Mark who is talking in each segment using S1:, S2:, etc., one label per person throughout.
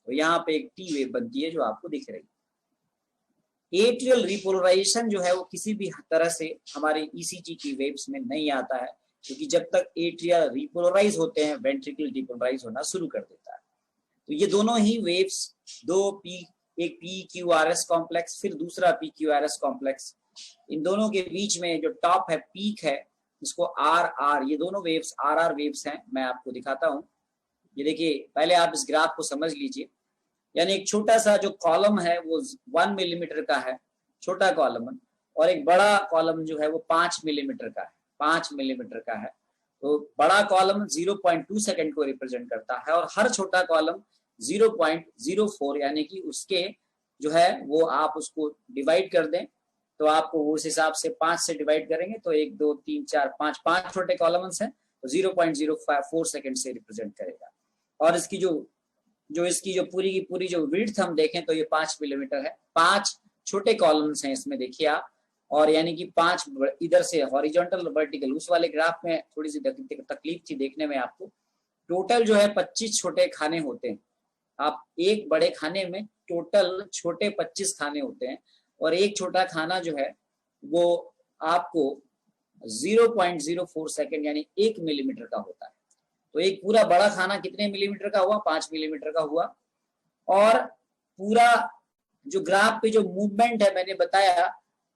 S1: तो यहाँ पे एक टी वेव बनती है जो आपको दिख रही है। एट्रियल रिपोलराइजेशन जो है वो किसी भी तरह से हमारे ईसीजी की वेव्स में नहीं आता है, क्योंकि जब तक एट्रिया रिपोलराइज होते हैं वेंट्रिकल डिपोलराइज होना शुरू कर देता है। तो ये दोनों ही वेव्स दो पी, एक P Q R S complex फिर दूसरा P Q R S complex, इन दोनों के बीच में जो टॉप है पीक है इसको आर आर, ये दोनों वेव्स आर आर वेव्स हैं। मैं आपको दिखाता हूँ, ये देखिए, पहले आप इस ग्राफ को समझ लीजिए। यानी एक छोटा सा जो कॉलम है वो 1 मिलीमीटर का है, छोटा कॉलम, और एक बड़ा कॉलम जो है वो 5 मिलीमीटर का है, 5 मिलीमीटर का है। तो बड़ा कॉलम 0.2 सेकंड को रिप्रेजेंट करता है और हर छोटा कॉलम 0.04, यानी कि उसके जो है वो आप उसको डिवाइड कर दें तो आपको उस हिसाब से 5 से डिवाइड करेंगे तो 1 2 3 4 5 5 छोटे कॉलम्स हैं, तो 0.04 सेकंड से रिप्रेजेंट करेगा। और इसकी जो पूरी की पूरी जो विड्थ हम देखें तो ये 5 मिलीमीटर है। 5 छोटे कॉलम्स हैं इसमें, देखिए आप, और यानी कि 5 इधर से हॉरिजॉन्टल और वर्टिकल। उस वाले ग्राफ में थोड़ी सी तकलीफ थी देखने में आपको। टोटल जो है 25 छोटे खाने होते हैं। आप एक बड़े खाने में टोटल छोटे 25 खाने होते हैं, और एक छोटा खाना जो है वो आपको 0.04 सेकंड यानी 1 मिलीमीटर का होता है। तो एक पूरा बड़ा खाना कितने मिलीमीटर का हुआ? 5 मिलीमीटर का हुआ। और पूरा जो ग्राफ पे जो मूवमेंट है, मैंने बताया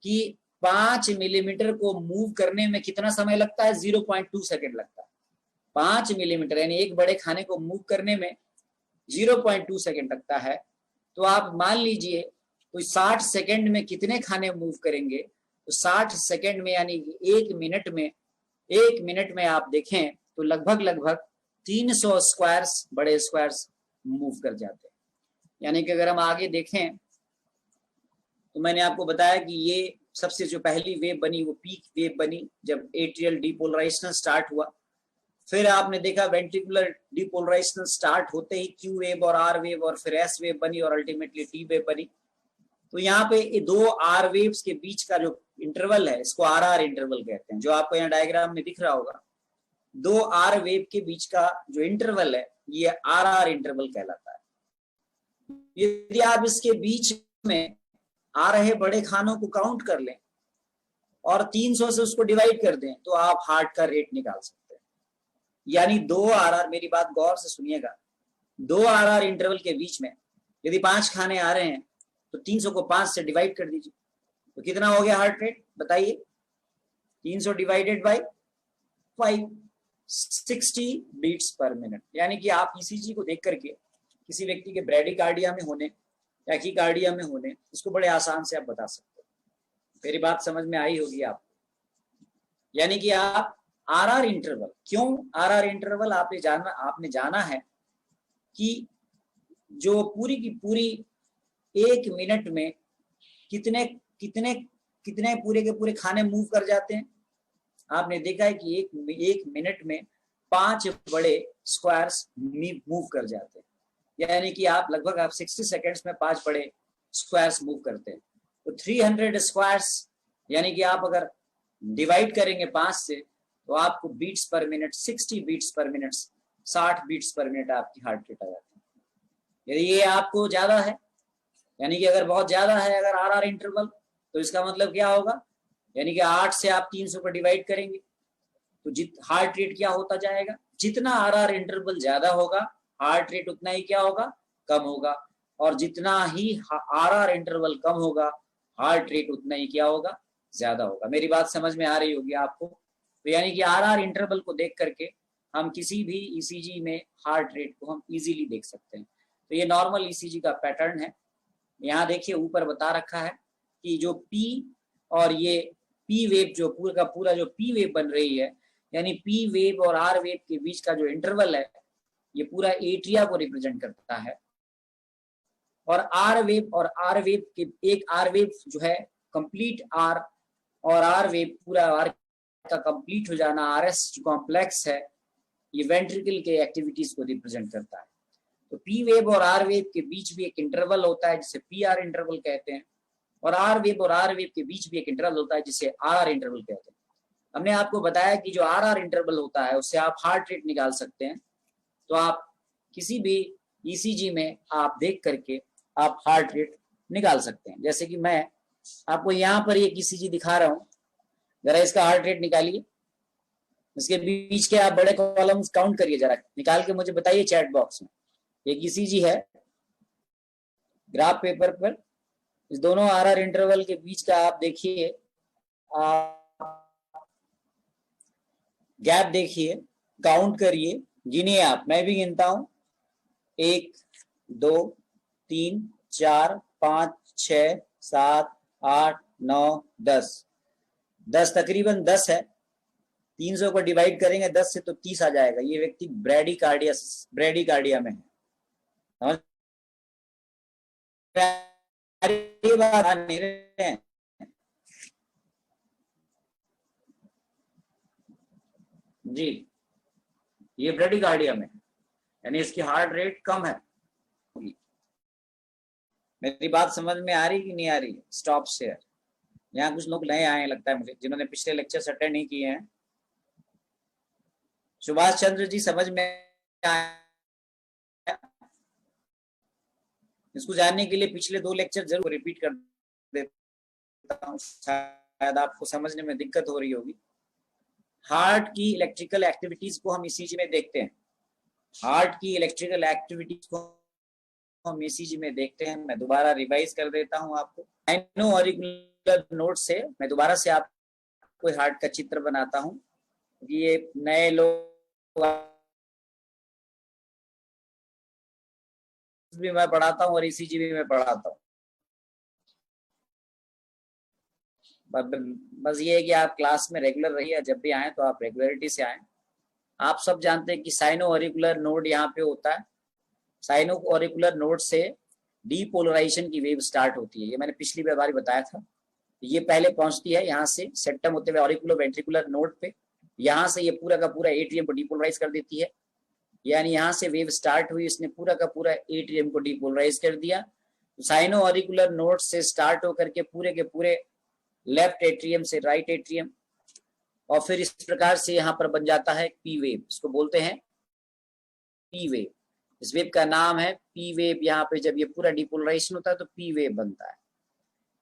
S1: कि 5 मिलीमीटर को मूव करने में कितना समय लगता है? 0.2 सेकंड लगता है। 5 मिलीमीटर यानी एक बड़े खाने को मूव करने में 0.2 सेकंड लगता है। तो आप मान लीजिए तो 60 सेकंड में कितने खाने मूव करेंगे? तो 60 सेकंड में यानी 1 मिनट में आप देखें तो लगभग 300 स्क्वायर्स, बड़े स्क्वायर्स मूव कर जाते हैं। यानी कि अगर हम आगे देखें तो मैंने आपको बताया कि ये सबसे जो पहली वेव बनी वो पीक वेव बनी जब एट्रियल डिपोलराइजेशन स्टार्ट हुआ। फिर आपने देखा वेंट्रिकुलर डिपोलराइजेशन स्टार्ट होते ही क्यू वेव और आर वेव और फिर एस वेव बनी और अल्टीमेटली टी वेव बनी। तो यहाँ पे दो आर वेव्स के बीच का जो इंटरवल है इसको आर आर इंटरवल कहते हैं, जो आपको यहाँ डायग्राम में दिख रहा होगा। दो आर वेव के बीच का जो इंटरवल है ये आर आर इंटरवल कहलाता है। यदि आप इसके बीच में आ रहे बड़े खानों को काउंट कर लें और 300 से उसको डिवाइड कर दें तो आप हार्ट का रेट निकाल सकते हैं। यानी 2 आर आर, मेरी बात गौर से सुनिएगा, 2 आर आर इंटरवल के बीच में यदि 5 खाने आ रहे हैं तो 300 को 5 से डिवाइड कर दीजिए तो कितना हो गया हार्ट रेट बताइए? 300 divided by 5, 60 beats per minute. यानी कि आप ईसीजी को देख करके किसी व्यक्ति के ब्रेडिकार्डिया में होने या कीकार्डिया में होने इसको बड़े आसान से आप बता सकते हो। मेरी बात समझ में आई होगी आपको। यानी कि आप आर आर इंटरवल, क्यों आर आर इंटरवल आपने जाना है कि जो पूरी की पूरी 1 मिनट में कितने कितने कितने पूरे के पूरे खाने मूव कर जाते हैं। आपने देखा है कि एक मिनट में 5 बड़े स्क्वायर्स मूव कर जाते हैं। यानी कि आप लगभग 60 सेकेंड्स में 5 बड़े स्क्वायर्स मूव करते हैं। तो 300 स्क्वायर्स यानी कि आप अगर डिवाइड करेंगे 5 से तो आपको beats per minute 60 beats per minute 60 beats per minute आपकी हार्ट रेट आ जाती है। यदि ये आपको ज्यादा है, यानी कि अगर बहुत ज्यादा है अगर आर आर इंटरवल, तो इसका मतलब क्या होगा? यानी कि 8 से आप 300 को डिवाइड करेंगे तो हार्ट रेट क्या होता जाएगा? जितना आर आर इंटरवल ज्यादा होगा हार्ट रेट उतना ही क्या होगा? कम होगा। और जितना ही आर आर इंटरवल कम होगा हार्ट रेट उतना ही क्या होगा? ज्यादा होगा। मेरी बात समझ में आ रही होगी आपको। तो यानी कि आर आर इंटरवल को देख करके हम किसी भी ईसीजी में हार्ट रेट को हम इजीली देख सकते हैं। तो ये नॉर्मल ईसीजी का पैटर्न है। यहाँ देखिए ऊपर बता रखा है कि जो पी और ये पी वेव, जो पूरा का पूरा जो पी वेव बन रही है, यानी पी वेव और आर वेव के बीच का जो इंटरवल है ये पूरा एट्रिया को रिप्रेजेंट करता है। और आर वेव के एक आर वेव जो है कंप्लीट आर, और आर वेव पूरा आर का कंप्लीट हो जाना, आर एस जो कॉम्प्लेक्स है ये वेंट्रिकल के एक्टिविटीज को रिप्रेजेंट करता है। तो पी वेव और आर वेव के बीच भी एक इंटरवल होता है जिसे पी आर इंटरवल कहते हैं, और आर वेव के बीच भी एक इंटरवल होता है जिसे आर आर इंटरवल कहते हैं। हमने आपको बताया कि जो आर आर इंटरवल होता है उससे आप हार्ट रेट निकाल सकते हैं। तो आप किसी भी ईसीजी में आप देख करके आप हार्ट रेट निकाल सकते हैं। जैसे कि मैं आपको यहाँ पर एक ईसीजी दिखा रहा हूँ, जरा इसका हार्ट रेट निकालिए, इसके बीच के आप बड़े कॉलम्स काउंट करिए, जरा निकाल के मुझे बताइए चैट बॉक्स में। एक ईसीजी है ग्राफ पेपर पर, इस दोनों आरआर इंटरवल के बीच का आप देखिए, आप गैप देखिए, काउंट करिए, गिनिए आप, मैं भी गिनता हूं, 1 2 3 4 5 6 7 8 9 10, 10 तकरीबन 10 है। 300 को डिवाइड करेंगे 10 से तो 30 आ जाएगा। ये व्यक्ति ब्रेडिकार्डिया में है। जी, ये ब्रेडिकार्डिया में, यानी इसकी हार्ट रेट कम है। मेरी बात समझ में आ रही कि नहीं आ रही? Stop share. यहाँ कुछ लोग नए आए हैं लगता है मुझे, जिन्होंने पिछले लेक्चर्स अटेंड नहीं किए हैं। सुभाष चंद्र जी समझ में आया? इसको जानने के लिए पिछले 2 लेक्चर जरूर रिपीट कर देता हूँ, शायद आपको समझने में दिक्कत हो रही होगी। हार्ट की इलेक्ट्रिकल एक्टिविटीज को हम ईसीजी में देखते हैं। हार्ट की इलेक्ट्रिकल एक्टिविटीज को हम ईसीजी में देखते हैं। मैं दोबारा रिवाइज कर देता हूं आपको। साइनोऑरिकुलर नोड से मैं दोबारा से आपको हार्ट का चित्र बनाता हूं, ये नए लोग भी मैं पढ़ाता हूं और ईसीजी भी मैं पढ़ाता हूं। बस ये है कि आप क्लास में रेगुलर रहिए, जब भी आए तो आप रेगुलरिटी से आए। आप सब जानते हैं कि साइनोऑरिकुलर नोड यहाँ पे होता है। साइनोऑरिकुलर नोड से डीपोलराइजेशन की वेव स्टार्ट होती है, ये मैंने पिछली बार ही बताया था। ये पहले पहुंचती है यहाँ से सेप्टम होते हुए ऑरिकुलो वेंट्रिकुलर नोड पे, यहाँ से ये पूरा का पूरा एट्रियम को डीपोलराइज कर देती है। यानी यहाँ से वेव स्टार्ट हुई, इसने पूरा का पूरा एट्रियम को डीपोलराइज कर दिया। साइनोऑरिकुलर नोड से स्टार्ट होकर के पूरे के पूरे लेफ्ट एट्रियम से राइट एट्रियम, और फिर इस प्रकार से यहाँ पर बन जाता है पी वेव। इसको बोलते हैं पी वेव। इस वेव का नाम है पी वेव। यहाँ पे जब ये पूरा डिपोलराइजेशन होता है तो पी वेव बनता है।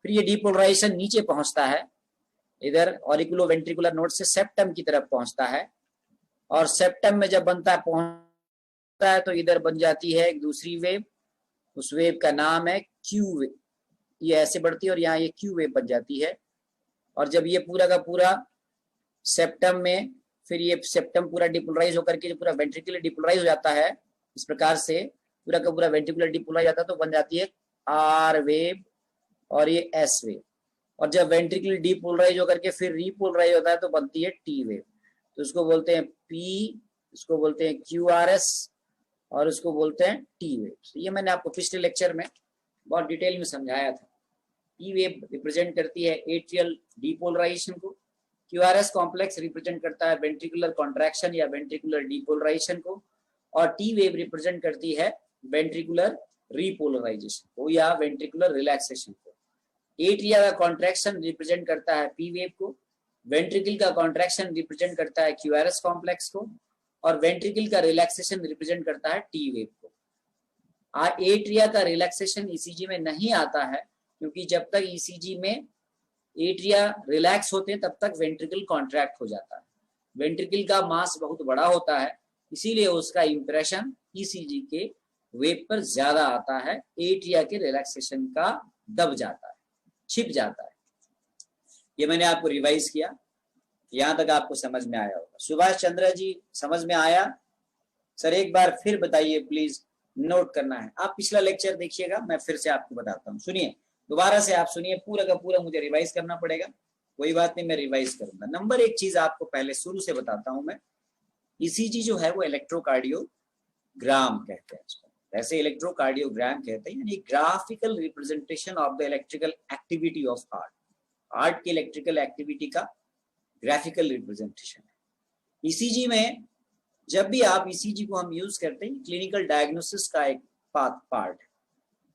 S1: फिर ये डिपोलराइजेशन नीचे पहुंचता है, इधर ऑरिकुलो वेंट्रिकुलर नोड से सेप्टम की तरफ पहुंचता है, और सेप्टम में जब बनता है पहुंचता है तो इधर बन जाती है एक दूसरी वेव। उस वेव का नाम है क्यू वेव। ये ऐसे बढ़ती है और यहाँ ये क्यू वेव बन जाती है। और जब ये पूरा का पूरा सेप्टम में, फिर ये सेप्टम पूरा डिपोलराइज होकर के पूरा वेंट्रिकुलर डिपोलराइज हो जाता है, इस प्रकार से पूरा का पूरा वेंट्रिकुलर डिपोलराइज जाता है तो बन जाती है आर वेव और ये एस वेव। और जब वेंट्रिकुलर डिपोलराइज होकर के फिर रीपोलराइज होता है तो बनती है टी वेव। तो इसको बोलते हैं पी, इसको बोलते हैं क्यू आर एस, और इसको बोलते हैं टी वेव। ये मैंने आपको पिछले लेक्चर में बहुत डिटेल में समझाया था। पी वेव रिप्रेजेंट करती है एट्रियल डिपोलराइजेशन को, क्यूआरएस कॉम्प्लेक्स रिप्रेजेंट करता है वेंट्रिकुलर कॉन्ट्रैक्शन या वेंट्रिकुलर डिपोलराइजेशन को, और टी वेव रिप्रेजेंट करती है वेंट्रिकुलर रीपोलराइजेशन को या वेंट्रिकुलर रिलैक्सेशन को। एट्रिया का कॉन्ट्रैक्शन रिप्रेजेंट करता है पी वेव को, वेंट्रिकल का कॉन्ट्रैक्शन रिप्रेजेंट करता है क्यूआरएस कॉम्प्लेक्स को, और वेंट्रिकल का रिलैक्सेशन रिप्रेजेंट करता है टी वेव को। एट्रिया का रिलैक्सेशन ईसीजी में नहीं आता है, क्योंकि जब तक ईसीजी में एट्रिया रिलैक्स होते हैं तब तक वेंट्रिकल कॉन्ट्रैक्ट हो जाता है। वेंट्रिकल का मास बहुत बड़ा होता है, इसीलिए उसका इंप्रेशन ईसीजी के वेव पर ज्यादा आता है। एट्रिया के रिलैक्सेशन का दब जाता है, छिप जाता है। ये मैंने आपको रिवाइज किया, यहां तक आपको समझ में आया होगा। सुभाष चंद्र जी समझ में आया? सर एक बार फिर बताइए प्लीज, नोट करना है। आप पिछला लेक्चर देखिएगा, मैं फिर से आपको बताता हूँ। सुनिए, दोबारा से आप सुनिए, पूरा का पूरा मुझे रिवाइज करना पड़ेगा, कोई बात नहीं, मैं रिवाइज करूंगा। नंबर एक चीज आपको पहले शुरू से बताता हूं मैं, ईसीजी जो है वो इलेक्ट्रोकार्डियोग्राम कहते हैं इसको। वैसे इलेक्ट्रोकार्डियोग्राम कहते हैं, यानी graphical representation of the electrical activity of heart. Heart की इलेक्ट्रिकल एक्टिविटी का ग्राफिकल रिप्रेजेंटेशन है। ईसीजी में जब भी आप ईसीजी को हम यूज करते हैं, क्लिनिकल डायग्नोसिस का एक पार्ट है।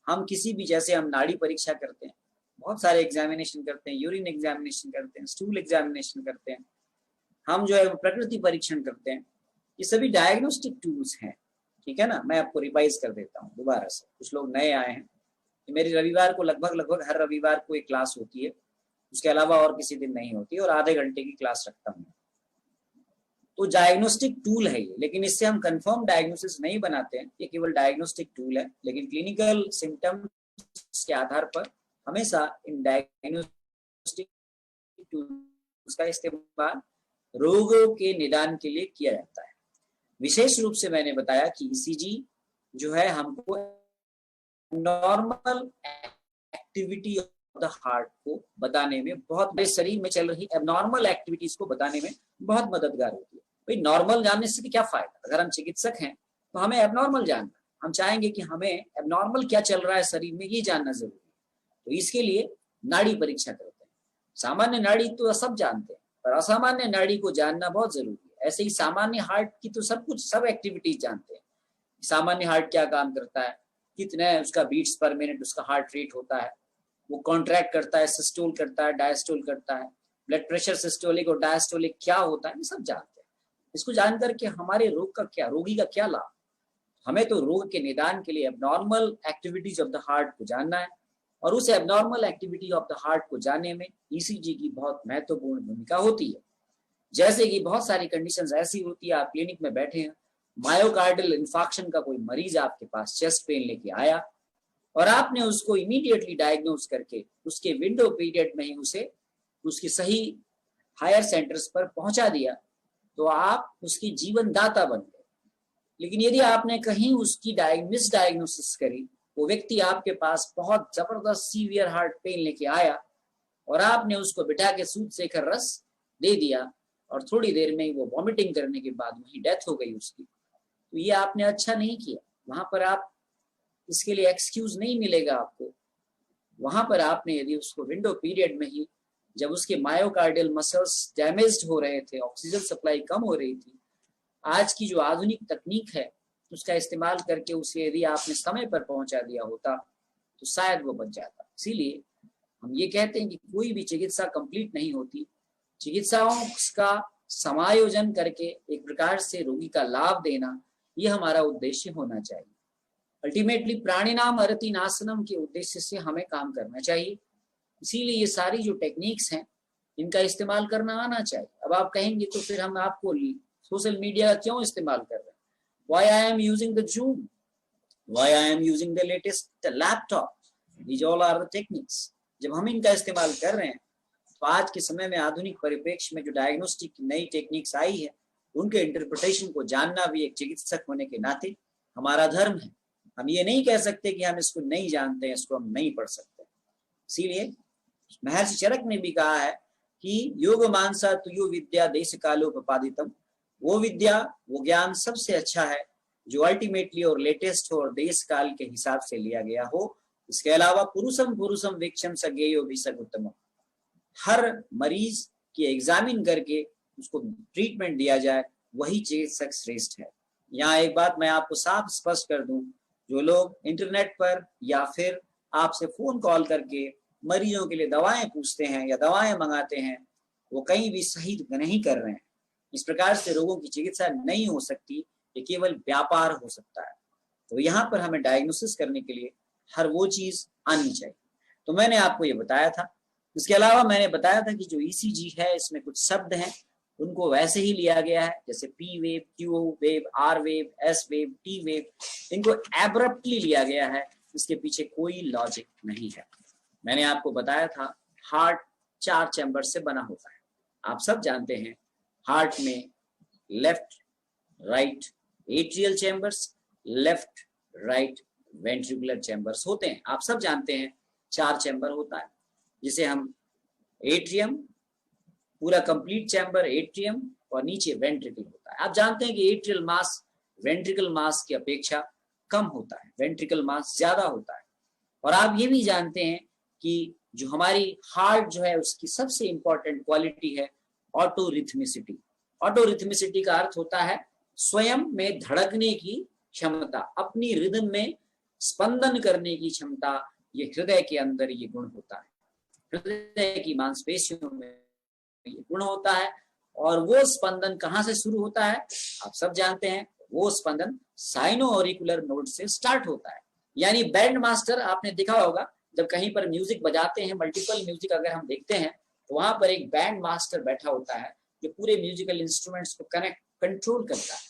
S1: हम किसी भी, जैसे हम नाड़ी परीक्षा करते हैं, बहुत सारे एग्जामिनेशन करते हैं, यूरिन एग्जामिनेशन करते हैं, स्टूल एग्जामिनेशन करते हैं, हम जो है प्रकृति परीक्षण करते हैं, ये सभी डायग्नोस्टिक टूल्स हैं ठीक है ना। मैं आपको रिवाइज कर देता हूँ दोबारा से, कुछ लोग नए आए हैं। मेरी रविवार को लगभग हर रविवार को एक क्लास होती है, उसके अलावा और किसी दिन नहीं होती, और आधे घंटे की क्लास रखता हूँ। तो डायग्नोस्टिक टूल है ये, लेकिन इससे हम कंफर्म डायग्नोसिस नहीं बनाते हैं, ये केवल डायग्नोस्टिक टूल है। लेकिन क्लिनिकल सिम्टम्स के आधार पर हमेशा इन डायग्नोस्टिक टूल्स का इस्तेमाल रोगों के निदान के लिए किया जाता है। विशेष रूप से मैंने बताया कि ईसीजी जो है हमको normal activity of the heart को बताने में बहुत, मेरे शरीर में चल रही एबनॉर्मल एक्टिविटीज को बताने में बहुत मददगार होती है। भाई नॉर्मल जानने से क्या फायदा, अगर हम चिकित्सक हैं तो हमें एबनॉर्मल जानना, हम चाहेंगे कि हमें एबनॉर्मल क्या चल रहा है शरीर में ये जानना जरूरी है। तो इसके लिए नाड़ी परीक्षा करते हैं। सामान्य नाड़ी तो सब जानते हैं, पर असामान्य नाड़ी को जानना बहुत जरूरी है। ऐसे ही सामान्य हार्ट की तो सब एक्टिविटीज जानते हैं। सामान्य हार्ट क्या काम करता है, कितना उसका बीट्स पर मिनट उसका हार्ट रेट होता है, वो कॉन्ट्रैक्ट करता है, सिस्टोल करता है, डायस्टोल करता है, ब्लड प्रेशर सिस्टोलिक और डायस्टोलिक क्या होता है, ये सब जानते हैं। इसको जानकर के हमारे रोगी का क्या लाभ। हमें तो रोग के निदान के लिए abnormal activities of the heart को जानना है, और उस abnormal activity of the heart को जानने में ईसीजी की बहुत महत्वपूर्ण भूमिका होती है। जैसे कि बहुत सारी कंडीशंस ऐसी होती है, आप क्लिनिक में बैठे हैं, मायोकार्डियल इंफार्क्शन का कोई मरीज आपके पास चेस्ट पेन लेके आया, और आपने उसको इमीडिएटली डायग्नोज करके उसके विंडो पीरियड में ही उसे उसकी सही हायर सेंटर्स पर पहुंचा दिया, तो आप उसकी जीवन दाता बन गए। लेकिन यदि आपने कहीं उसकी मिस डायग्नोसिस करी, वो व्यक्ति आपके पास बहुत जबरदस्त सीवियर हार्ट पेन लेके आया और आपने उसको बिठा के सूद सेकर रस दे दिया, और थोड़ी देर में वो वॉमिटिंग करने के बाद वही डेथ हो गई उसकी, तो ये आपने अच्छा नहीं किया। वहां पर आप इसके लिए एक्सक्यूज नहीं मिलेगा आपको। वहां पर आपने यदि उसको विंडो पीरियड में ही, जब उसके मायोकार्डियल मसल्स डैमेज्ड हो रहे थे, ऑक्सीजन सप्लाई कम हो रही थी, आज की जो आधुनिक तकनीक है उसका इस्तेमाल करके उसे यदि आपने समय पर पहुंचा दिया होता तो शायद वो बच जाता। इसीलिए हम ये कहते हैं कि कोई भी चिकित्सा कंप्लीट नहीं होती, चिकित्साओं का समायोजन करके एक प्रकार से रोगी का लाभ देना, ये हमारा उद्देश्य होना चाहिए। अल्टीमेटली प्राणिनाम अरति नाशनम के उद्देश्य से हमें काम करना चाहिए। इसीलिए ये सारी जो टेक्निक्स हैं इनका इस्तेमाल करना आना चाहिए। अब आप कहेंगे तो फिर हम आपको सोशल मीडिया क्यों इस्तेमाल कर रहे हैं? Why I am using the Zoom? Why I am using the latest laptop? These all are the techniques. जब हम इनका इस्तेमाल कर रहे हैं तो आज के समय में आधुनिक परिप्रेक्ष्य में जो डायग्नोस्टिक नई टेक्निक्स आई है उनके इंटरप्रिटेशन को जानना भी एक चिकित्सक होने के नाते हमारा धर्म है। हम ये नहीं कह सकते कि हम इसको नहीं जानते हैं, इसको हम नहीं पढ़ सकते। इसीलिए महर्षि चरक ने भी कहा है कि योग मानसा तुयो विद्या देश कालोपपादितम, वो विद्या वो ज्ञान सबसे अच्छा है जो अल्टीमेटली और लेटेस्ट हो और देश काल के हिसाब से लिया गया हो। इसके अलावा पुरुषम वीक्षम सज्ञेयो भी सगुत्तम, हर मरीज की एग्जामिन करके उसको ट्रीटमेंट दिया जाए, वही चिकित्सक श्रेष्ठ है। यहाँ एक बात मैं आपको साफ स्पष्ट कर दूं, जो लोग इंटरनेट पर या फिर आपसे फोन कॉल करके मरीजों के लिए दवाएं पूछते हैं या दवाएं मंगाते हैं, वो कहीं भी सही नहीं कर रहे हैं। इस प्रकार से रोगों की चिकित्सा नहीं हो सकती, ये केवल व्यापार हो सकता है। तो यहाँ पर हमें डायग्नोसिस करने के लिए हर वो चीज आनी चाहिए। तो मैंने आपको ये बताया था। इसके अलावा मैंने बताया था कि जो ईसीजी है इसमें कुछ शब्द हैं, उनको वैसे ही लिया गया है, जैसे P wave, Q wave, R wave, S wave, T wave, इनको एब्रप्टली लिया गया है, इसके पीछे कोई लॉजिक नहीं है। मैंने आपको बताया था हार्ट 4 चैम्बर से बना होता है। आप सब जानते हैं हार्ट में left right atrial chambers, left right ventricular chambers होते हैं। आप सब जानते हैं 4 चैम्बर होता है, जिसे हम एट्रियम, पूरा कंप्लीट चैम्बर एट्रियम, और नीचे वेंट्रिकल होता है। आप जानते हैं कि एट्रियल मास वेंट्रिकल मास की अपेक्षा कम होता है, वेंट्रिकल मास ज्यादा होता है। और आप ये भी जानते हैं कि जो हमारी हार्ट जो है उसकी सबसे इंपॉर्टेंट क्वालिटी है ऑटोरिथमिसिटी। ऑटोरिथमिसिटी का अर्थ होता है स्वयं में धड़कने की क्षमता, अपनी रिदम में स्पंदन करने की क्षमता। ये हृदय के अंदर ये गुण होता है, हृदय की मांसपेशियों में ये गुण होता है। और वो स्पंदन कहाँ से शुरू होता है? आप सब जानते हैं, वो स्पंदन साइनो ऑरिकुलर नोड से स्टार्ट होता है। यानी बैंड मास्टर आपने देखा होगा, जब कहीं पर म्यूजिक बजाते हैं, मल्टीपल म्यूजिक अगर हम देखते हैं तो वहां पर एक बैंड मास्टर बैठा होता है जो पूरे म्यूजिकल इंस्ट्रूमेंट्स को कनेक्ट कंट्रोल करता है,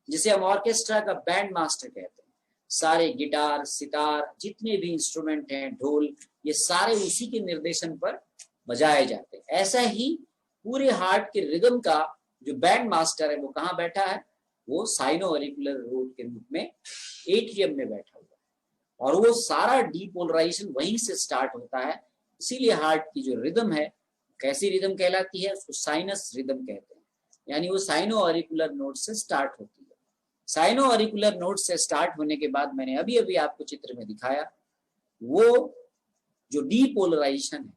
S1: जिसे हम ऑर्केस्ट्रा का बैंड मास्टर कहते हैं। सारे गिटार, सितार, जितने भी इंस्ट्रूमेंट हैं, ढोल, ये सारे उसी के निर्देशन पर बजाए जाते हैं। ऐसा ही पूरे हार्ट के रिदम का जो बैंड मास्टर है वो कहाँ बैठा है, वो साइनो ऑरिकुलर नोड के रूप में एट्रियम में बैठा हुआ है, और वो सारा डीपोलराइजेशन वहीं से स्टार्ट होता है। इसीलिए हार्ट की जो रिदम है, कैसी रिदम कहलाती है, उसको साइनस रिदम कहते हैं। यानी वो साइनो ऑरिकुलर नोड से स्टार्ट होती है। साइनो ऑरिकुलर नोड से स्टार्ट होने के बाद मैंने अभी अभी आपको चित्र में दिखाया, वो जो डीपोलराइजेशन है,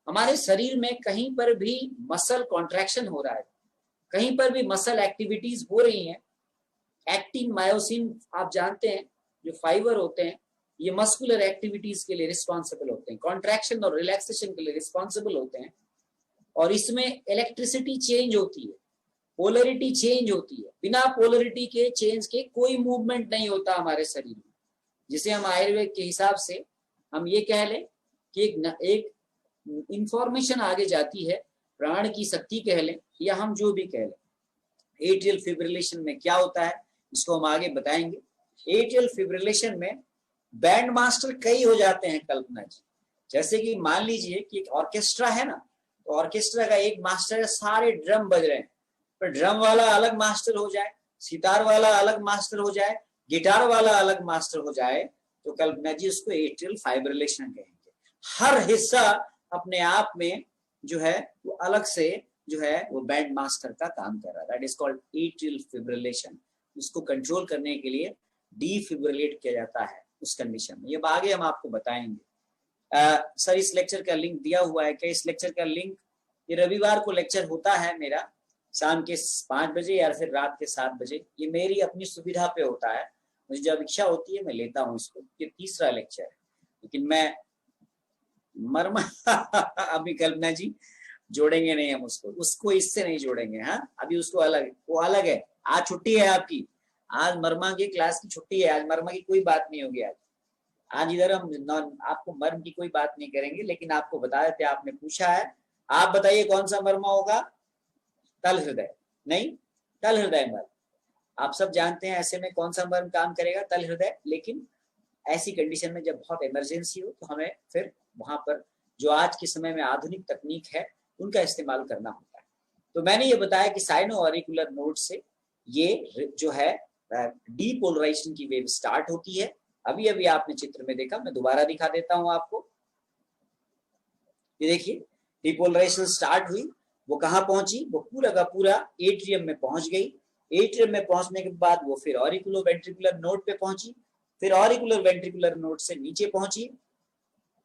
S1: हमारे शरीर में कहीं पर भी मसल कॉन्ट्रैक्शन हो रहा है, कहीं पर भी मसल एक्टिविटीज हो रही हैं, एक्टिन मायोसिन आप जानते हैं जो फाइबर होते हैं, ये मस्कुलर एक्टिविटीज के लिए रिस्पॉन्सिबल होते हैं, कॉन्ट्रैक्शन और रिलैक्सेशन के लिए रिस्पॉन्सिबल होते हैं, और इसमें इलेक्ट्रिसिटी चेंज होती है, पोलरिटी चेंज होती है। बिना पोलरिटी के चेंज के कोई मूवमेंट नहीं होता हमारे शरीर में, जिसे हम आयुर्वेद के हिसाब से हम ये कह लें कि एक इंफॉर्मेशन आगे जाती है, प्राण की शक्ति कह लें या हम जो भी कह लें। एट्रियल फिब्रिलेशन में क्या होता है इसको हम आगे बताएंगे। एट्रियल फिब्रिलेशन में बैंड मास्टर कई हो जाते हैं कल्पना जी। जैसे कि मान लीजिए कि एक ऑर्केस्ट्रा है ना, तो ऑर्केस्ट्रा का एक मास्टर है, सारे ड्रम बज रहे हैं, पर ड्रम वाला अलग मास्टर हो जाए, सितार वाला अलग मास्टर हो जाए, गिटार वाला अलग मास्टर हो जाए, तो कल्पना जी उसको एट्रियल फाइब्रिलेशन कहेंगे। हर हिस्सा अपने आप में जो है वो अलग से जो है वो बैंड मास्टर का काम कर रहा है। That is called atrial fibrillation. इसको कंट्रोल करने के लिए डीफिब्रिलेट किया जाता है उस कंडीशन में। ये आगे हम आपको बताएंगे। सर इस लेक्चर का लिंक दिया हुआ है क्या? इस लेक्चर का लिंक, ये रविवार को लेक्चर होता है मेरा शाम के 5 बजे या फिर रात के 7 बजे। ये मेरी अपनी सुविधा पे होता है, मुझे जब इच्छा होती है मैं लेता हूँ इसको। ये तीसरा लेक्चर है, लेकिन मैं मर्म अभी कल्पना जी जोड़ेंगे नहीं हम उसको इससे नहीं जोड़ेंगे। हाँ, अभी उसको अलग, वो अलग है। आज छुट्टी है आपकी, आज मर्मा की क्लास की छुट्टी है, आज मर्मा की कोई बात नहीं होगी। आज इधर हम आपको मर्म की कोई बात नहीं करेंगे, लेकिन आपको बता देते, आपने पूछा है। आप बताइए कौन सा मर्मा होगा? तल हृदय नहीं, तल हृदय मर्म। आप सब जानते हैं ऐसे में कौन सा मर्म काम करेगा? तल हृदय। लेकिन ऐसी कंडीशन में जब बहुत इमरजेंसी हो तो हमें फिर वहां पर जो आज के समय में आधुनिक तकनीक है उनका इस्तेमाल करना होता है। तो मैंने ये बताया कि साइनो ऑरिकुलर नोड से ये जो है डीपोलराइजेशन की वेव स्टार्ट होती है। अभी अभी आपने चित्र में देखा, मैं दोबारा दिखा देता हूं आपको। ये देखिए, डीपोलराइजेशन स्टार्ट हुई, वो कहाँ पहुंची? वो पूरा का पूरा एट्रियम में पहुंच गई। एट्रियम में पहुंचने के बाद वो फिर ऑरिकुलो वेंट्रिकुलर नोड पे पहुंची, फिर ऑरिकुलर वेंट्रिकुलर नोड से नीचे पहुंची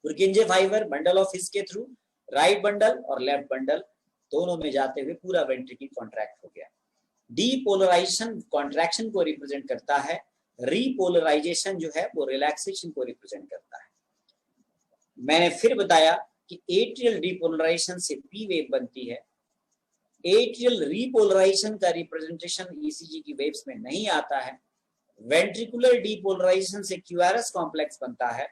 S1: पुरकिंजे फाइबर बंडल ऑफ हिस के थ्रू, राइट बंडल और लेफ्ट बंडल दोनों में जाते हुए पूरा वेंट्रिकल कॉन्ट्रैक्ट हो गया। डीपोलराइजेशन कॉन्ट्रैक्शन को रिप्रेजेंट करता है, रीपोलराइजेशन जो है वो रिलैक्सेशन को रिप्रेजेंट करता है। मैंने फिर बताया कि एट्रियल डीपोलराइजेशन से पी वेव बनती है। एट्रियल रीपोलराइजेशन का रिप्रेजेंटेशन ईसीजी की वेव्स में नहीं आता है। वेंट्रिकुलर डीपोलराइजेशन से क्यूआरएस कॉम्प्लेक्स बनता है,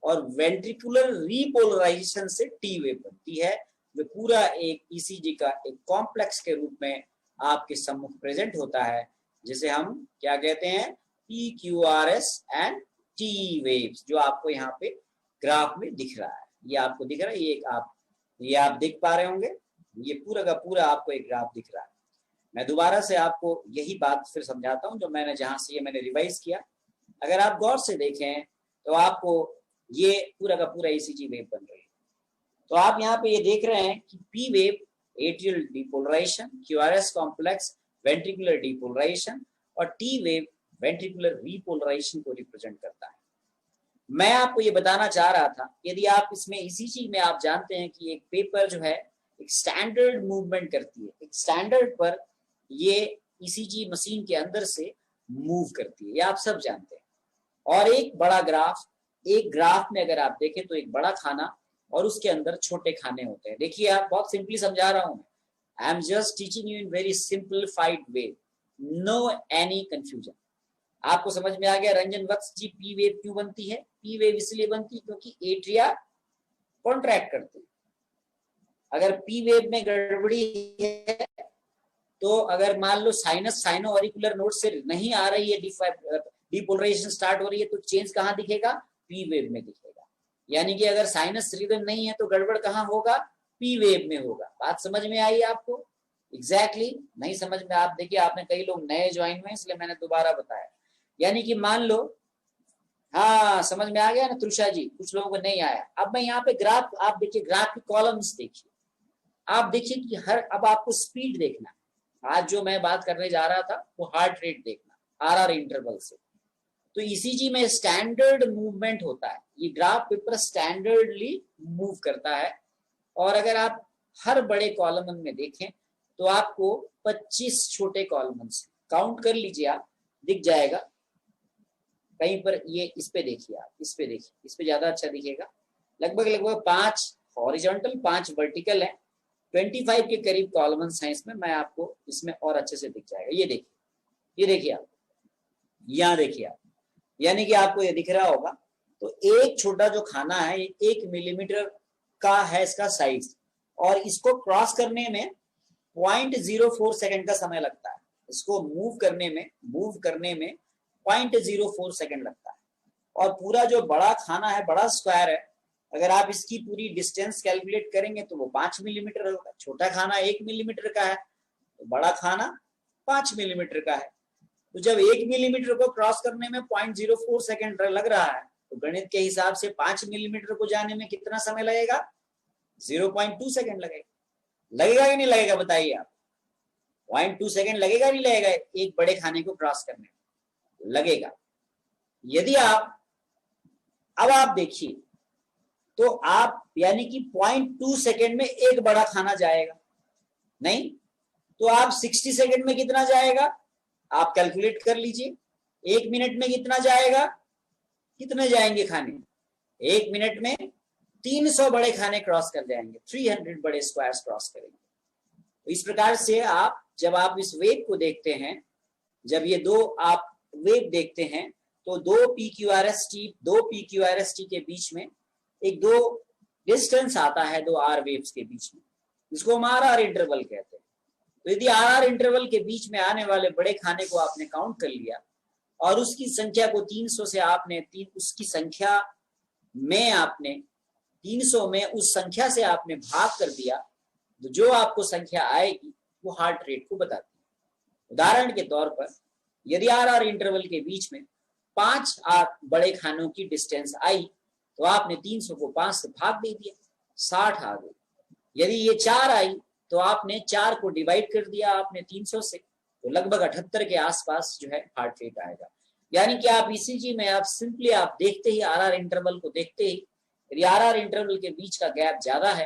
S1: और वेंट्रिकुलर रीपोलराइजेशन से टी वेव बनती है, जो पूरा एक ईसीजी का एक कॉम्प्लेक्स के रूप में आपके सम्मुख प्रेजेंट होता है, जिसे हम क्या कहते हैं? P Q R S and T waves, जो आपको यहाँ पे ग्राफ में दिख रहा है। ये आपको दिख रहा है, ये आप देख पा रहे होंगे, ये पूरा का पूरा आपको एक ग्राफ दिख रहा है। मैं दोबारा से आपको यही बात फिर समझाता हूँ जो मैंने जहां से ये मैंने रिवाइज किया। अगर आप गौर से देखें तो आपको ये पूरा का पूरा ईसीजी वेव बन रही है। तो आप यहाँ पे ये देख रहे हैं कि P wave atrial depolarisation, QRS complex ventricular depolarisation, और टी वेव वेंट्रिकुलर रीपोलराइजेशन को रिप्रेजेंट करता है। मैं आपको ये बताना चाह रहा था, यदि आप इसमें ईसीजी में आप जानते हैं कि एक पेपर जो है एक स्टैंडर्ड मूवमेंट करती है, एक स्टैंडर्ड पर ये ईसीजी मशीन के अंदर से मूव करती है, ये आप सब जानते हैं। और एक बड़ा ग्राफ, एक ग्राफ में अगर आप देखें तो एक बड़ा खाना और उसके अंदर छोटे खाने होते हैं। देखिए, आप बहुत सिंपली समझा रहा हूं, I am just teaching you in very simplified way, no any confusion. आपको समझ में आ गया रंजन वत्स जी पी वेव क्यों बनती है? पी वेव इसलिए बनती है क्योंकि एट्रिया कॉन्ट्रैक्ट करते हैं। अगर पी वेव में गड़बड़ी है तो अगर मान लो साइनस साइनो ऑरिकुलर नोड से नहीं आ रही है, डीपोलराइजेशन स्टार्ट हो रही है, तो चेंज कहाँ दिखेगा? पी वेव में दिखेगा। यानी कि अगर साइनस रिदम नहीं है तो गड़बड़ कहाँ होगा? पी वेव में होगा। बात समझ में आई आपको? एग्जैक्टली नहीं समझ में? आप देखिए, आपने कई लोग नए ज्वाइन हुए इसलिए मैंने दोबारा बताया। यानी कि मान लो, हाँ समझ में आ गया ना तुषा जी? कुछ लोगों को नहीं आया। अब मैं यहाँ पे ग्राफ, आप देखिए ग्राफ की कॉलम्स देखिए, आप देखिए कि हर, अब आपको स्पीड देखना, आज जो मैं बात करने जा रहा था वो हार्ट रेट देखना आरआर इंटरवल से। तो ईसीजी में स्टैंडर्ड मूवमेंट होता है, ये ग्राफ पेपर स्टैंडर्डली मूव करता है। और अगर आप हर बड़े कॉलम में देखें तो आपको 25 छोटे कॉलम काउंट कर लीजिए, आप दिख जाएगा कहीं पर। ये इस पे देखिए, आप इस पे देखिए, इस पे ज्यादा अच्छा दिखेगा। लगभग 5 हॉरिजॉन्टल 5 वर्टिकल है, 25 के करीब कॉलम्स हैं इसमें। मैं आपको इसमें और अच्छे से दिख जाएगा। ये देखिए, ये देखिए आप, यहाँ देखिए आप, यानी कि आपको ये दिख रहा होगा। तो एक छोटा जो खाना है, 1 मिलीमीटर का है इसका साइज, और इसको क्रॉस करने में 0.04 सेकंड का समय लगता है। इसको मूव करने में 0.04 सेकंड लगता है। और पूरा जो बड़ा खाना है, बड़ा स्क्वायर है, अगर आप इसकी पूरी डिस्टेंस कैलकुलेट करेंगे तो वो 5 मिलीमीटर होगा। छोटा खाना 1 मिलीमीटर का है, तो बड़ा खाना 5 मिलीमीटर का है। तो जब 1 मिलीमीटर को क्रॉस करने में 0.04 सेकंड लग रहा है, तो गणित के हिसाब से 5 मिलीमीटर को जाने में कितना समय लगेगा? 0.2 सेकंड लगेगा। लगेगा कि नहीं लगेगा बताइए आप? 0.2 सेकंड लगेगा नहीं लगेगा एक बड़े खाने को क्रॉस करने में? लगेगा। यदि आप, अब आप देखिए, तो आप यानी कि 0.2 सेकंड में एक बड़ा खाना जाएगा नहीं, तो आप 60 सेकंड में कितना जाएगा? आप कैलकुलेट कर लीजिए। 1 मिनट में कितना जाएगा? कितने जाएंगे खाने? 1 मिनट में 300 बड़े खाने क्रॉस कर जाएंगे, 300 बड़े स्क्वायर्स क्रॉस करेंगे। तो इस प्रकार से आप, जब आप इस वेव को देखते हैं, जब ये दो आप वेव देखते हैं, तो दो PQRST के बीच में एक दो डिस्टेंस आता है, दो आर वेव्स के बीच में, जिसको हम आर इंटरवल कहते हैं। तो यदि आर इंटरवल के बीच में आने वाले बड़े खाने को आपने काउंट कर लिया और उसकी संख्या को 300 से आपने उसकी संख्या में आपने 300 में उस संख्या से आपने भाग कर दिया, तो जो आपको संख्या आएगी वो हार्ट रेट को बताती है। उदाहरण के तौर पर यदि आर इंटरवल के बीच में 5 बड़े खानों की डिस्टेंस आई, तो आपने 300 को 5 से भाग दे दिया, 60 आ गई। यदि ये 4 आई तो आपने 4 को डिवाइड कर दिया आपने 300 से, तो लगभग 78 के आसपास जो है हार्ट रेट आएगा। यानी कि आप ईसीजी में आप सिंपली आप देखते ही आर इंटरवल को देखते ही, यदि आर इंटरवल के बीच का गैप ज्यादा है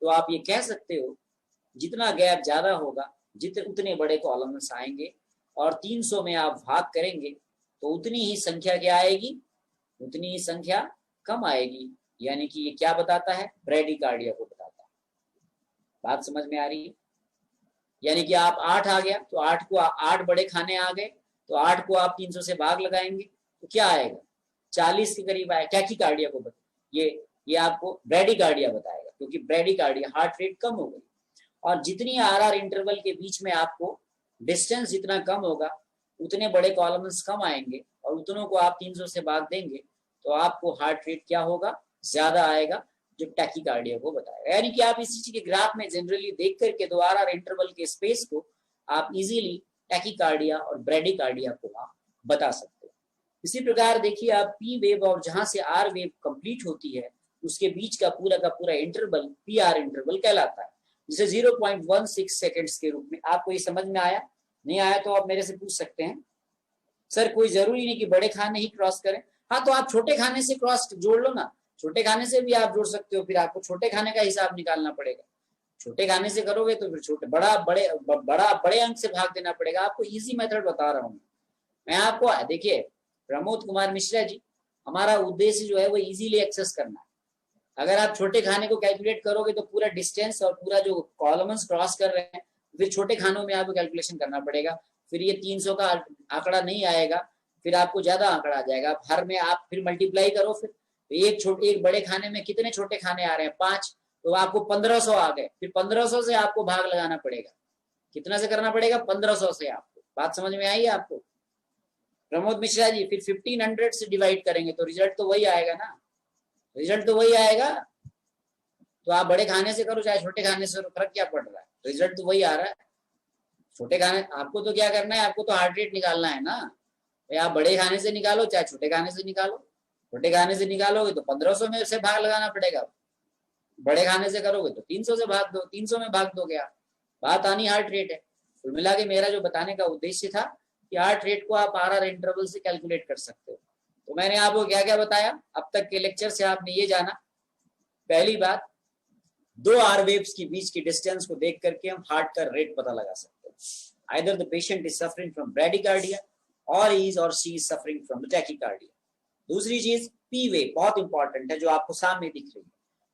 S1: तो आप ये कह सकते हो जितना गैप ज्यादा होगा उतने बड़े कॉलम्स आएंगे, और 300 में आप भाग करेंगे तो उतनी ही संख्या क्या आएगी? उतनी ही संख्या कम आएगी। यानी कि ये क्या बताता है? ब्रेडिकार्डिया को बताता है। बात समझ में आ रही है? यानी कि आप 8 आ गया तो 8 बड़े खाने आ गए, तो 8 को आप 300 से भाग लगाएंगे तो क्या आएगा? 40 के करीब आएगा। टैकीकार्डिया को ये आपको ब्रेडिकार्डिया बताएगा, क्योंकि ब्रेडिकार्डिया हार्ट रेट कम हो गई। और जितनी आर इंटरवल के बीच में आपको डिस्टेंस जितना कम होगा उतने बड़े कॉलम्स कम आएंगे, और उतनों को आप 300 से भाग देंगे तो आपको हार्ट रेट क्या होगा? ज्यादा आएगा, जो टैकीकार्डिया को बताएगा। यानी कि आप इस चीज के ग्राफ में जनरली देख करके दो आर इंटरवल के स्पेस को आप इजीली टैकीकार्डिया और ब्रेडिकार्डिया को आप बता सकते हो। इसी प्रकार देखिए आप पी वेव और जहां से आर वेव कंप्लीट होती है उसके बीच का पूरा इंटरवल पी आर इंटरवल कहलाता है, जिसे 0.16 सेकेंड्स के रूप में। आपको ये समझ में आया? नहीं आया तो आप मेरे से पूछ सकते हैं, सर कोई जरूरी नहीं कि बड़े खाने ही क्रॉस करें। हाँ, तो आप छोटे खाने से क्रॉस जोड़ लो ना, छोटे खाने से भी आप जोड़ सकते हो। फिर आपको छोटे खाने का हिसाब निकालना पड़ेगा। छोटे खाने से करोगे तो फिर बड़े अंक से भाग देना पड़ेगा। आपको इजी मेथड बता रहा हूँ मैं आपको। देखिए प्रमोद कुमार मिश्रा जी, हमारा उद्देश्य जो है वो इजीली एक्सेस करना है। अगर आप छोटे खाने को कैलकुलेट करोगे तो पूरा डिस्टेंस और पूरा जो कॉलम्स क्रॉस कर रहे हैं, फिर छोटे खानों में आपको कैलकुलेशन करना पड़ेगा। फिर ये 300 का आंकड़ा नहीं आएगा, फिर आपको ज्यादा आंकड़ा आ जाएगा। आप हर में आप फिर मल्टीप्लाई करो, फिर एक बड़े खाने में कितने छोटे खाने आ रहे हैं? 5, तो आपको 1500 आ गए। फिर 1500 से आपको भाग लगाना पड़ेगा। कितना से करना पड़ेगा? 1500 से। आपको बात समझ में आई आपको प्रमोद मिश्रा जी? फिर 1500 से डिवाइड करेंगे तो रिजल्ट तो वही आएगा ना, रिजल्ट तो वही आएगा। तो आप बड़े खाने से करो चाहे छोटे खाने से, फर्क क्या पड़ रहा है? रिजल्ट तो वही आ रहा है। छोटे खाने आपको तो क्या करना है, आपको तो हार्ट रेट निकालना है ना भाई। आप बड़े खाने से निकालो चाहे छोटे खाने से निकालो। छोटे खाने से निकालोगे तो 1500 में से भाग लगाना पड़ेगा। बड़े खाने से करोगे तो 300 से भाग दो, 300 में भाग दोगे आप। बात आनी हार्ट रेट है। कुल मिला के मेरा जो बताने का उद्देश्य था कि हार्ट रेट को आप RR इंटरवल से कैलकुलेट कर सकते हो। तो मैंने आपको क्या क्या बताया अब तक के लेक्चर से? आपने ये जाना, पहली बात, 2 R वेव्स के बीच की डिस्टेंस को देख करके हम हार्ट का रेट पता लगा सकते हैं। Either the patient is suffering from bradycardia और इज और she is suffering from tachycardia. दूसरी चीज पी वेव बहुत इंपॉर्टेंट है, जो आपको सामने दिख रही है।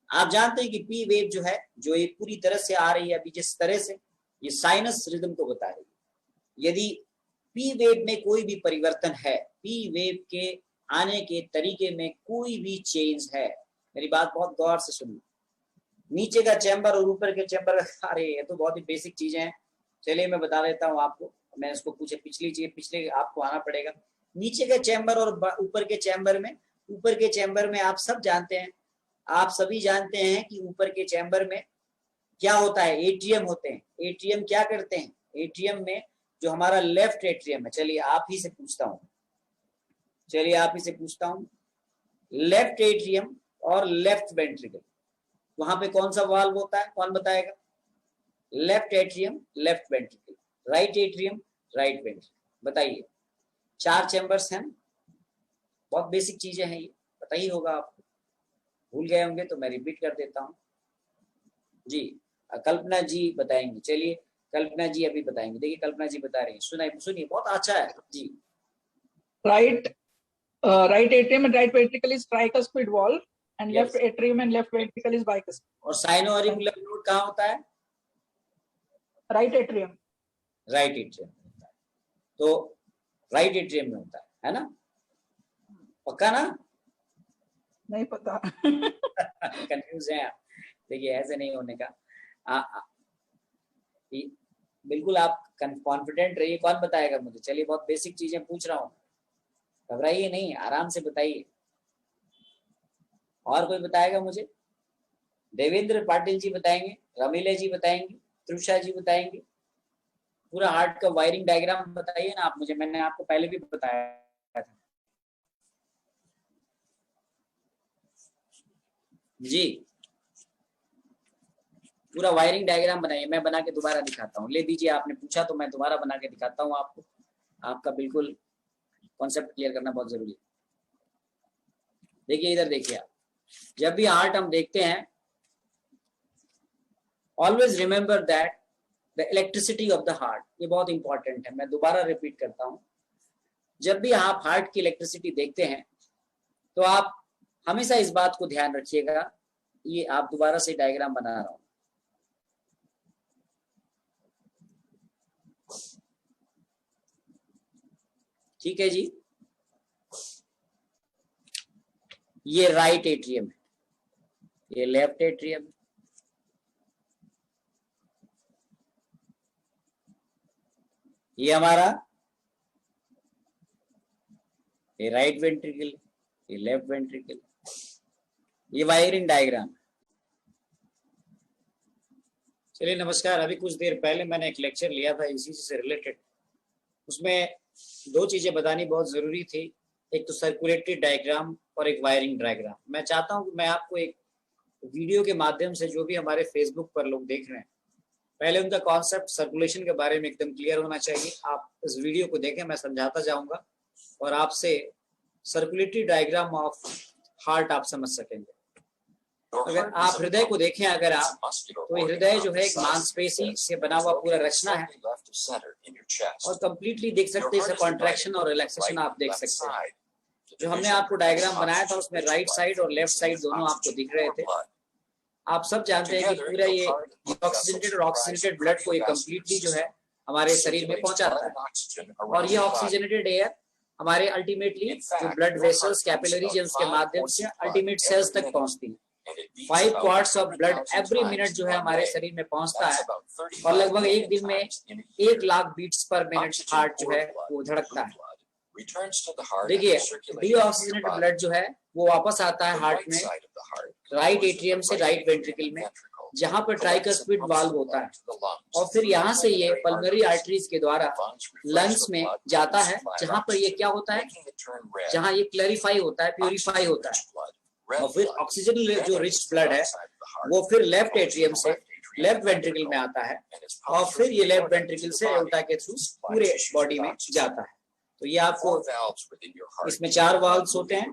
S1: आप जानते हैं कि पी वेव जो है, जो एक पूरी तरह से आ रही है अभी जिस तरह से, ये साइनस रिदम को बता रही है। यदि पी वेव में कोई भी परिवर्तन है, पी वेव के आने के तरीके में कोई भी चेंज है, मेरी बात बहुत गौर से सुनिए। नीचे का चैम्बर और ऊपर के चैम्बर, अरे ये तो बहुत ही बेसिक चीजें हैं, चलिए मैं बता देता हूँ आपको। मैं इसको पूछे पिछले आपको आना पड़ेगा। नीचे के चैम्बर और ऊपर के चैम्बर में आप सब जानते हैं, आप सभी जानते हैं कि ऊपर के चैम्बर में क्या होता है? एट्रियम होते हैं। एट्रियम क्या करते हैं? एट्रियम में जो हमारा लेफ्ट एट्रियम है, चलिए आप ही से पूछता हूँ, लेफ्ट एट्रियम और लेफ्ट वेंट्रिकल, वहां पे कौन सा वाल्व होता है? कौन बताएगा? Left atrium, left ventricle, right atrium, right ventricle. बताइए, 4 चैम्बर्स हैं। बहुत बेसिक चीजें हैं, ये पता ही होगा आपको। भूल गए होंगे तो मैं रिपीट कर देता हूँ जी। कल्पना जी बताएंगी, चलिए कल्पना जी अभी बताएंगे। देखिए कल्पना जी बता रही है, सुनिए बहुत अच्छा है जी।
S2: Right atrium and right ventricle is tricuspid valve and left atrium and left ventricle is bicuspid.
S1: और साइनोऑरिकुलर नोड कहाँ होता है?
S2: राइट एट्रियम
S1: होता है। तो राइट एट्रियम में होता है ना? पक्का ना?
S2: नहीं पता।
S1: कंफ्यूज है आप। देखिए ऐसे नहीं होने का, बिल्कुल आप कॉन्फिडेंट रहिए। कौन बताएगा मुझे? चलिए बहुत बेसिक चीजें पूछ रहा हूँ, घबराइए नहीं, आराम से बताइए। और कोई बताएगा मुझे? देवेंद्र पाटिल जी बताएंगे, रमीला जी बताएंगे, त्रुषा जी बताएंगे। पूरा हार्ट का वायरिंग डायग्राम बताइए ना आप मुझे, मैंने आपको पहले भी बताया था जी। पूरा वायरिंग डायग्राम बनाइए, मैं बना के दोबारा दिखाता हूँ। ले दीजिए, आपने पूछा तो मैं दोबारा बना के दिखाता हूँ आपको। आपका बिल्कुल कॉन्सेप्ट क्लियर करना बहुत जरूरी है। देखिए इधर देखिए आप, जब भी हार्ट हम देखते हैं, always remember that the elasticity of the heart, ये बहुत इंपॉर्टेंट है। मैं दोबारा रिपीट करता हूँ, जब भी आप हार्ट की इलेक्ट्रिसिटी देखते हैं तो आप हमेशा इस बात को ध्यान रखिएगा। ये आप दोबारा से डायग्राम बना रहा हूं, ठीक है जी। ये राइट एट्रियम है, ये लेफ्ट एट्रियम, ये हमारा ये राइट वेंट्रिकल, ये लेफ्ट वेंट्रिकल। ये वायरिंग डायग्राम। चलिए नमस्कार। अभी कुछ देर पहले मैंने एक लेक्चर लिया था इसी से रिलेटेड, उसमें 2 चीजें बतानी बहुत जरूरी थी, एक तो सर्कुलेटरी डायग्राम और एक वायरिंग डायग्राम। मैं चाहता हूं कि मैं आपको एक वीडियो के माध्यम से, जो भी हमारे फेसबुक पर लोग देख रहे हैं, पहले उनका कॉन्सेप्ट सर्कुलेशन के बारे में एकदम क्लियर होना चाहिए। आप इस वीडियो को देखें, मैं समझाता जाऊंगा और आपसे सर्कुलेटरी डायग्राम ऑफ हार्ट आप समझ सकेंगे। अगर आप हृदय को देखें, अगर आप, तो हृदय जो है एक मांसपेशी से बना हुआ पूरा रचना है और कंप्लीटली देख सकते हैं, कॉन्ट्रैक्शन और रिलैक्सेशन आप देख सकते हैं। जो हमने आपको डायग्राम बनाया था उसमें राइट साइड और लेफ्ट साइड दोनों आपको दिख रहे थे। आप सब जानते हैं कि पूरा ये ऑक्सीजनेटेड ब्लड को ये कंप्लीटली जो है हमारे शरीर में पहुंचाता है, और ये ऑक्सीजनेटेड एयर हमारे अल्टीमेटली जो ब्लड वेसल्स कैपिलरीज है उसके माध्यम से अल्टीमेट सेल्स तक पहुंचती है। 5 quartz of blood every minute जो है हमारे शरीर में पहुंचता है और लगभग एक दिन में 1 lakh beats per minute heart जो है वो धड़कता है। देखिए डीऑक्सीजनेटेड ब्लड जो है वो वापस आता है हार्ट में राइट एट्रियम से राइट वेंट्रिकल में, जहां पर ट्राइकस्पिड वाल्व होता है, और फिर यहाँ से ये पल्मोनरी आर्टरीज के द्वारा लंग्स में जाता है, जहां पर ये क्या होता है, जहां ये क्लैरिफाई होता है, प्यूरिफाई होता है, और फिर ऑक्सीजन जो रिच ब्लड है वो फिर लेफ्ट एट्रियम से लेफ्ट वेंट्रिकल में आता है और फिर ये लेफ्ट वेंट्रिकल से एओर्टा के थ्रू पूरे बॉडी में जाता है। तो ये आपको इसमें 4 वाल्व्स होते हैं।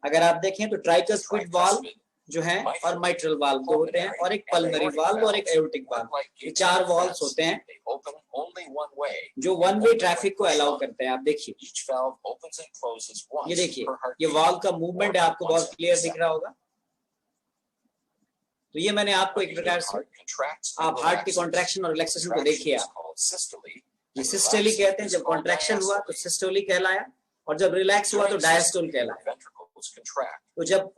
S1: अगर आप देखें तो ट्राइकस्पिड वाल्व जो है और माइट्रल वाल्व दो होते हैं, और एक पल्मोनरी वाल्व और एक एओर्टिक वाल्व, ये 4 वाल्व्स होते हैं जो वन वे ट्रैफिक को अलाउ करते हैं। आप देखिए ये देखिए ये वाल्व का मूवमेंट है, आपको बहुत क्लियर दिख रहा होगा। तो ये मैंने आपको एक प्रकार से आप हार्ट की कॉन्ट्रैक्शन और रिलैक्सेशन को देखिए। आप ये सिस्टोली कहते हैं, जब कॉन्ट्रैक्शन हुआ तो सिस्टोली कहलाया और जब रिलैक्स हुआ तो डायस्टोल कहलाया। तो जब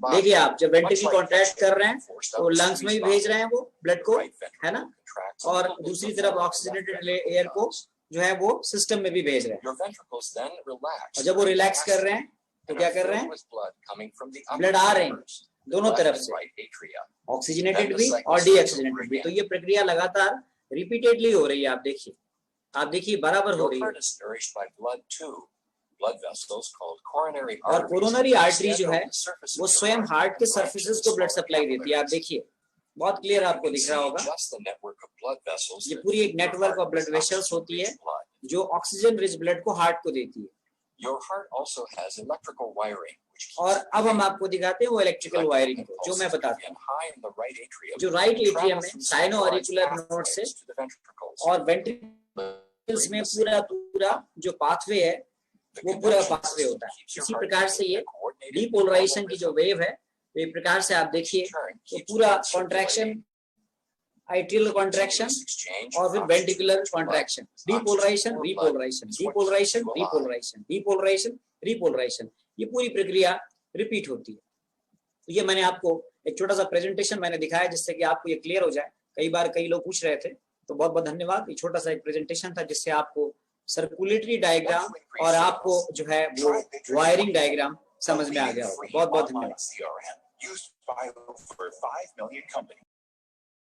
S1: देखिए आप जब वेंट्रिकल कॉन्ट्रैक्ट कर रहे हैं तो लंग्स में भी भेज रहे हैं वो ब्लड को, है ना, और दूसरी तरफ ऑक्सीजनेटेड एयर को जो है वो सिस्टम में भी भेज रहे हैं। और जब वो रिलैक्स कर रहे हैं तो क्या कर रहे हैं, ब्लड आ रहे हैं दोनों तरफ से, ऑक्सीजनेटेड भी और डीऑक्सीजनेटेड भी। तो ये प्रक्रिया लगातार रिपीटेडली हो रही है। आप देखिए बराबर हो रही है। और कोरोनरी आर्टरी जो है वो स्वयं हार्ट के सर्फेसेस को ब्लड सप्लाई देती है। आप देखिए बहुत क्लियर आपको दिख रहा होगा, ये पूरी एक नेटवर्क ऑफ ब्लड वेसल्स होती है जो ऑक्सीजन रिच ब्लड को हार्ट को देती है। और अब हम आपको दिखाते हैं वो इलेक्ट्रिकल वायरिंग को, जो मैं बताता हूँ। जो राइट एट्रियम में साइनो ऑरिकुलर नोड से और वेंट्रिकल्स में पूरा जो पाथवे है वो पूरा पाथवे होता है। इसी प्रकार से ये डीपोलराइजेशन की जो वेव है तो एक प्रकार से आप देखिए तो पूरा कॉन्ट्रैक्शन, एट्रियल कॉन्ट्रैक्शन और फिर ventricular contraction, depolarisation, repolarisation, depolarisation, repolarisation, depolarisation, repolarisation, ये पूरी प्रक्रिया रिपीट होती है। तो ये मैंने आपको एक छोटा सा प्रेजेंटेशन मैंने दिखाया जिससे कि आपको ये क्लियर हो जाए। कई बार कई लोग पूछ रहे थे, तो बहुत बहुत धन्यवाद। ये छोटा सा एक प्रेजेंटेशन था जिससे आपको सर्कुलेटरी डायग्राम और आपको जो है वो वायरिंग डायग्राम समझ में आ गया होगा। बहुत बहुत धन्यवाद।